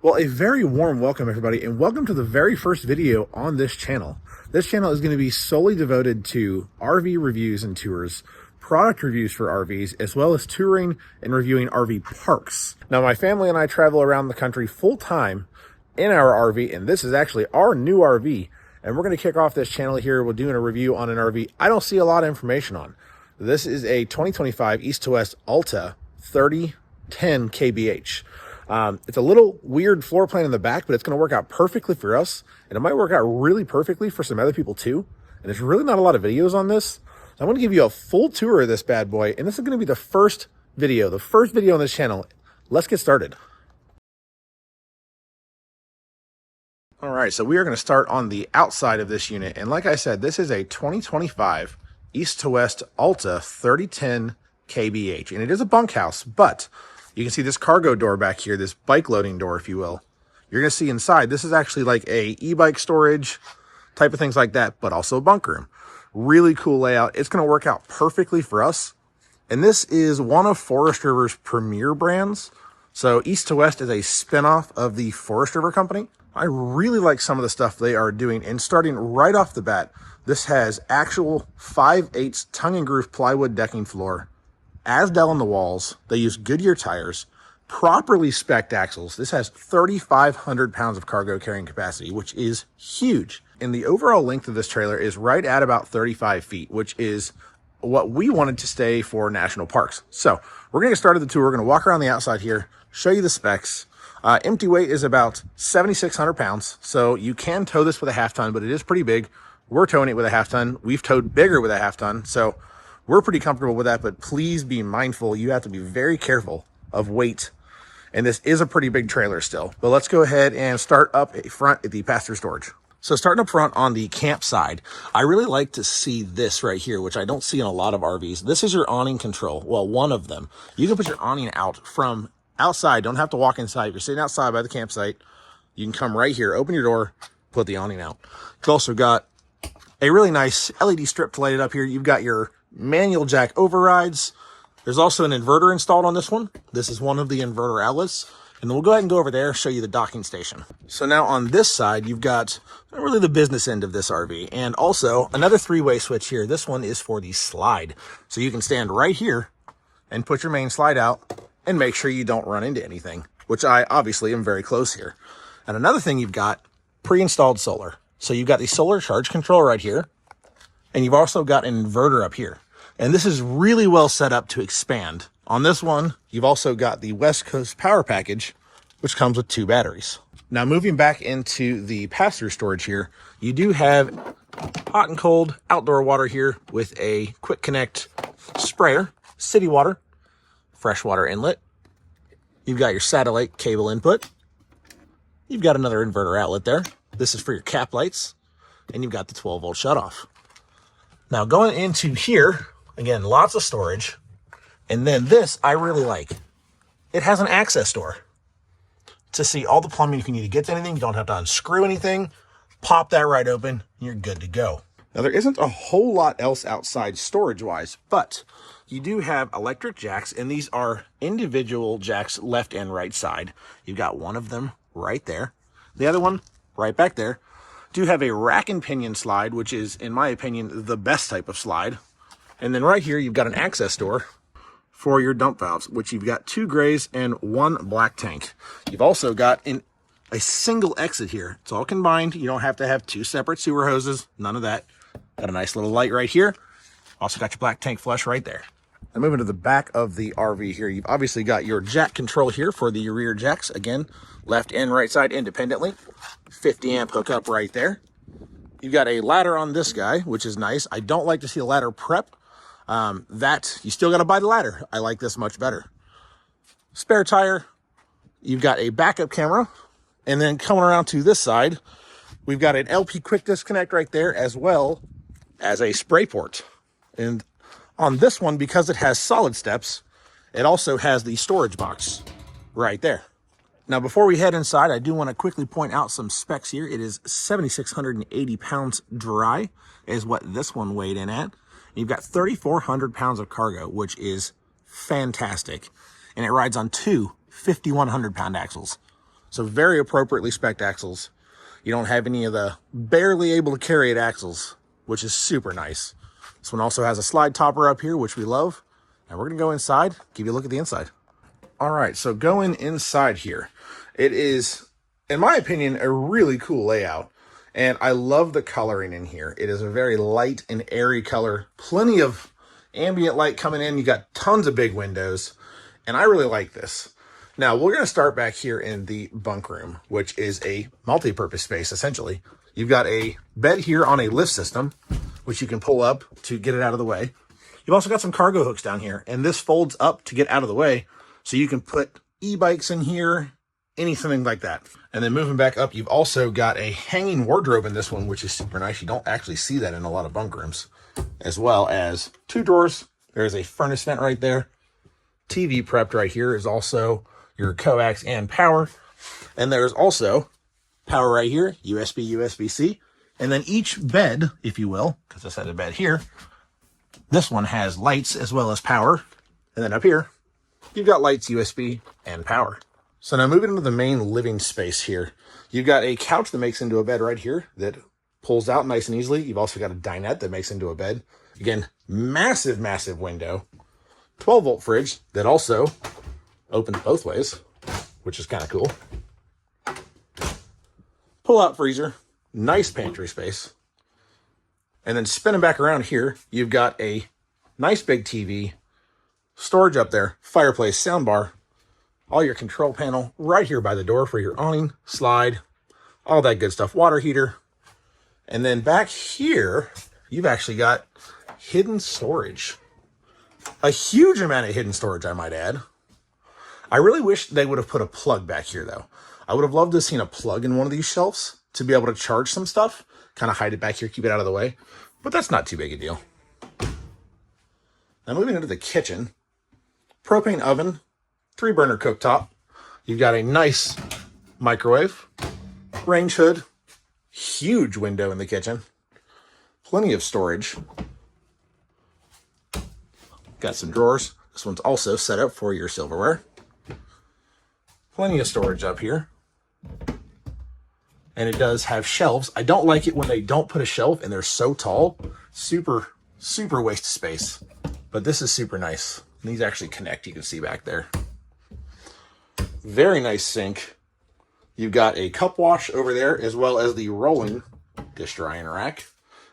Well, a very warm welcome, everybody, and welcome to the very first video on this channel. This channel is going to be solely devoted to RV reviews and tours, product reviews for RVs, as well as touring and reviewing RV parks. Now, my family and I travel around the country full-time in our RV, and this is actually our new RV, and we're going to kick off this channel here with doing a review on an RV I don't see a lot of information on. This is a 2025 East to West Alta 3010KBH. It's a little weird floor plan in the back, but it's going to work out perfectly for us, and it might work out really perfectly for some other people too. And there's really not a lot of videos on this. So I'm going to give you a full tour of this bad boy, and this is going to be the first video on this channel. Let's get started. All right, so we are going to start on the outside of this unit, and like I said, this is a 2025 East to West Alta 3010KBH, and it is a bunkhouse, but you can see this cargo door back here, this bike loading door, if you will. You're going to see inside, this is actually like a e-bike storage type of things like that, but also a bunk room. Really cool layout. It's going to work out perfectly for us. And this is one of Forest River's premier brands. So East to West is a spinoff of the Forest River company. I really like some of the stuff they are doing. And starting right off the bat, this has actual 5/8 tongue and groove plywood decking floor, Asdel on the walls. They use Goodyear tires, properly spec'd axles. This has 3,500 pounds of cargo carrying capacity, which is huge. And the overall length of this trailer is right at about 35 feet, which is what we wanted to stay for national parks. So we're going to get started the tour. We're going to walk around the outside here, show you the specs. Empty weight is about 7,600 pounds. So you can tow this with a half ton, but it is pretty big. We're towing it with a half ton. We've towed bigger with a half ton. So we're pretty comfortable with that, but please be mindful. You have to be very careful of weight. And this is a pretty big trailer still. But let's go ahead and start up front at the passenger storage. So starting up front on the camp side, I really like to see this right here, which I don't see in a lot of RVs. This is your awning control. Well, one of them. You can put your awning out from outside. Don't have to walk inside. If you're sitting outside by the campsite, you can come right here, open your door, put the awning out. You've also got a really nice LED strip to light it up here. You've got your manual jack overrides. There's also an inverter installed on this one. This is one of the inverter outlets. And then we'll go ahead and go over there, show you the docking station. So now on this side, you've got really the business end of this RV. And also another three-way switch here. This one is for the slide. So you can stand right here and put your main slide out and make sure you don't run into anything, which I obviously am very close here. And another thing you've got, pre-installed solar. So you've got the solar charge control right here. And you've also got an inverter up here. And this is really well set up to expand. On this one, you've also got the West Coast power package, which comes with 2 batteries. Now moving back into the passenger storage here, you do have hot and cold outdoor water here with a quick connect sprayer, city water, freshwater inlet. You've got your satellite cable input. You've got another inverter outlet there. This is for your cap lights. And you've got the 12-volt shutoff. Now going into here, again, lots of storage. And then this, I really like. It has an access door to see all the plumbing if you need to get to anything. You don't have to unscrew anything. Pop that right open, and you're good to go. Now, there isn't a whole lot else outside storage-wise, but you do have electric jacks, and these are individual jacks left and right side. You've got one of them right there. The other one right back there. Do have a rack and pinion slide, which is, in my opinion, the best type of slide. And then right here, you've got an access door for your dump valves, which you've got 2 grays and 1 black tank. You've also got a single exit here. It's all combined. You don't have to have 2 separate sewer hoses. None of that. Got a nice little light right here. Also got your black tank flush right there. And moving to the back of the RV here, you've obviously got your jack control here for the rear jacks. Again, left and right side independently. 50 amp hookup right there. You've got a ladder on this guy, which is nice. I don't like to see a ladder prep. That you still got to buy the ladder. I like this much better. Spare tire. You've got a backup camera. And then coming around to this side, we've got an LP quick disconnect right there, as well as a spray port. And on this one, because it has solid steps, it also has the storage box right there. Now, before we head inside, I do want to quickly point out some specs here. It is 7,680 pounds dry is what this one weighed in at. You've got 3,400 pounds of cargo, which is fantastic. And it rides on 2 5,100 pound axles. So very appropriately spec'd axles. You don't have any of the barely able to carry it axles, which is super nice. This one also has a slide topper up here, which we love. And we're gonna go inside, give you a look at the inside. All right, so going inside here, it is, in my opinion, a really cool layout. And I love the coloring in here. It is a very light and airy color. Plenty of ambient light coming in. You got tons of big windows. And I really like this. Now, we're going to start back here in the bunk room, which is a multi-purpose space, essentially. You've got a bed here on a lift system, which you can pull up to get it out of the way. You've also got some cargo hooks down here, and this folds up to get out of the way. So you can put e-bikes in here, anything like that. And then moving back up, you've also got a hanging wardrobe in this one, which is super nice. You don't actually see that in a lot of bunk rooms. As well as 2 drawers. There's a furnace vent right there. TV prepped right here is also your coax and power. And there's also power right here, USB, USB-C. And then each bed, if you will, because this has a bed here, this one has lights as well as power. And then up here, you've got lights, USB, and power. So now moving into the main living space here, you've got a couch that makes into a bed right here that pulls out nice and easily. You've also got a dinette that makes into a bed. Again, massive, massive window. 12-volt fridge that also opens both ways, which is kind of cool. Pull-out freezer, nice pantry space. And then spinning back around here, you've got a nice big TV, storage up there, fireplace, soundbar, all your control panel right here by the door for your awning, slide, all that good stuff, water heater. And then back here, you've actually got hidden storage. A huge amount of hidden storage, I might add. I really wish they would have put a plug back here, though. I would have loved to have seen a plug in one of these shelves to be able to charge some stuff, kind of hide it back here, keep it out of the way. But that's not too big a deal. Now moving into the kitchen, propane oven, 3-burner cooktop. You've got a nice microwave, range hood, huge window in the kitchen, plenty of storage. Got some drawers. This one's also set up for your silverware. Plenty of storage up here. And it does have shelves. I don't like it when they don't put a shelf and they're so tall. Super, super waste of space. But this is super nice. And these actually connect, you can see back there. Very nice sink. You've got a cup wash over there, as well as the rolling dish drying rack.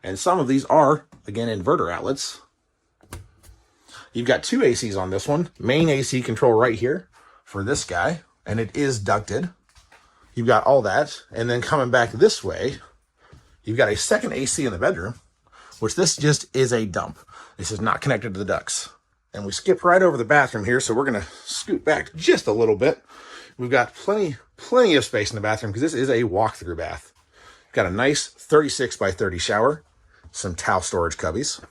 And some of these are, again, inverter outlets. You've got 2 ACs on this one. Main AC control right here for this guy. And it is ducted. You've got all that. And then coming back this way, you've got a second AC in the bedroom, which this just is a dump. This is not connected to the ducts. And we skip right over the bathroom here, so we're going to scoot back just a little bit. We've got plenty of space in the bathroom because this is a walk-through bath. Got a nice 36 by 30 shower, some towel storage cubbies,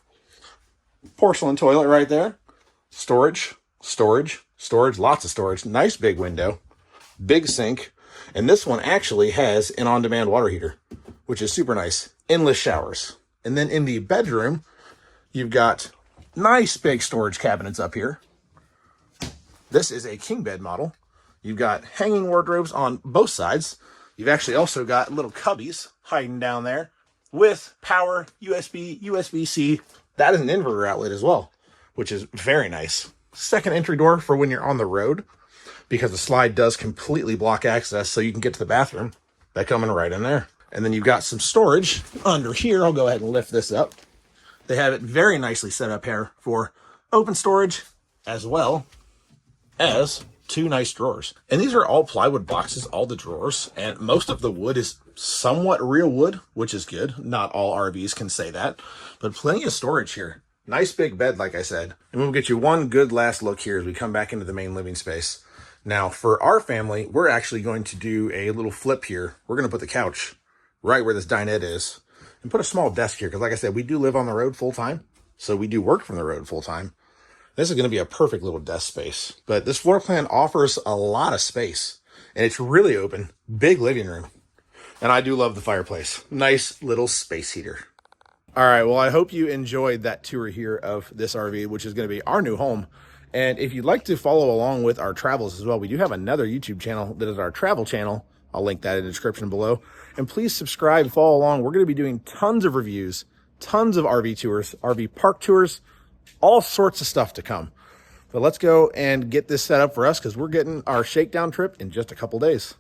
porcelain toilet right there, storage, lots of storage, nice big window, big sink, and this one actually has an on-demand water heater, which is super nice, endless showers. And then in the bedroom, you've got nice big storage cabinets up here. This is a king bed model. You've got hanging wardrobes on both sides. You've actually also got little cubbies hiding down there with power, USB, USB-C. That is an inverter outlet as well, which is very nice. Second entry door for when you're on the road, because the slide does completely block access so you can get to the bathroom. That coming right in there. And then you've got some storage under here. I'll go ahead and lift this up. They have it very nicely set up here for open storage as well as 2 nice drawers. And these are all plywood boxes, all the drawers. And most of the wood is somewhat real wood, which is good. Not all RVs can say that, but plenty of storage here. Nice big bed, like I said. And we'll get you one good last look here as we come back into the main living space. Now, for our family, we're actually going to do a little flip here. We're going to put the couch right where this dinette is and put a small desk here. Because like I said, we do live on the road full time. So we do work from the road full time. This is going to be a perfect little desk space. But this floor plan offers a lot of space. And it's really open. Big living room. And I do love the fireplace. Nice little space heater. All right, well, I hope you enjoyed that tour here of this RV, which is going to be our new home And if you'd like to follow along with our travels as well, we do have another YouTube channel that is our travel channel. I'll link that in the description below. And please subscribe, follow along. We're going to be doing tons of reviews, tons of RV tours, RV park tours, all sorts of stuff to come. But let's go and get this set up for us because we're getting our shakedown trip in just a couple days.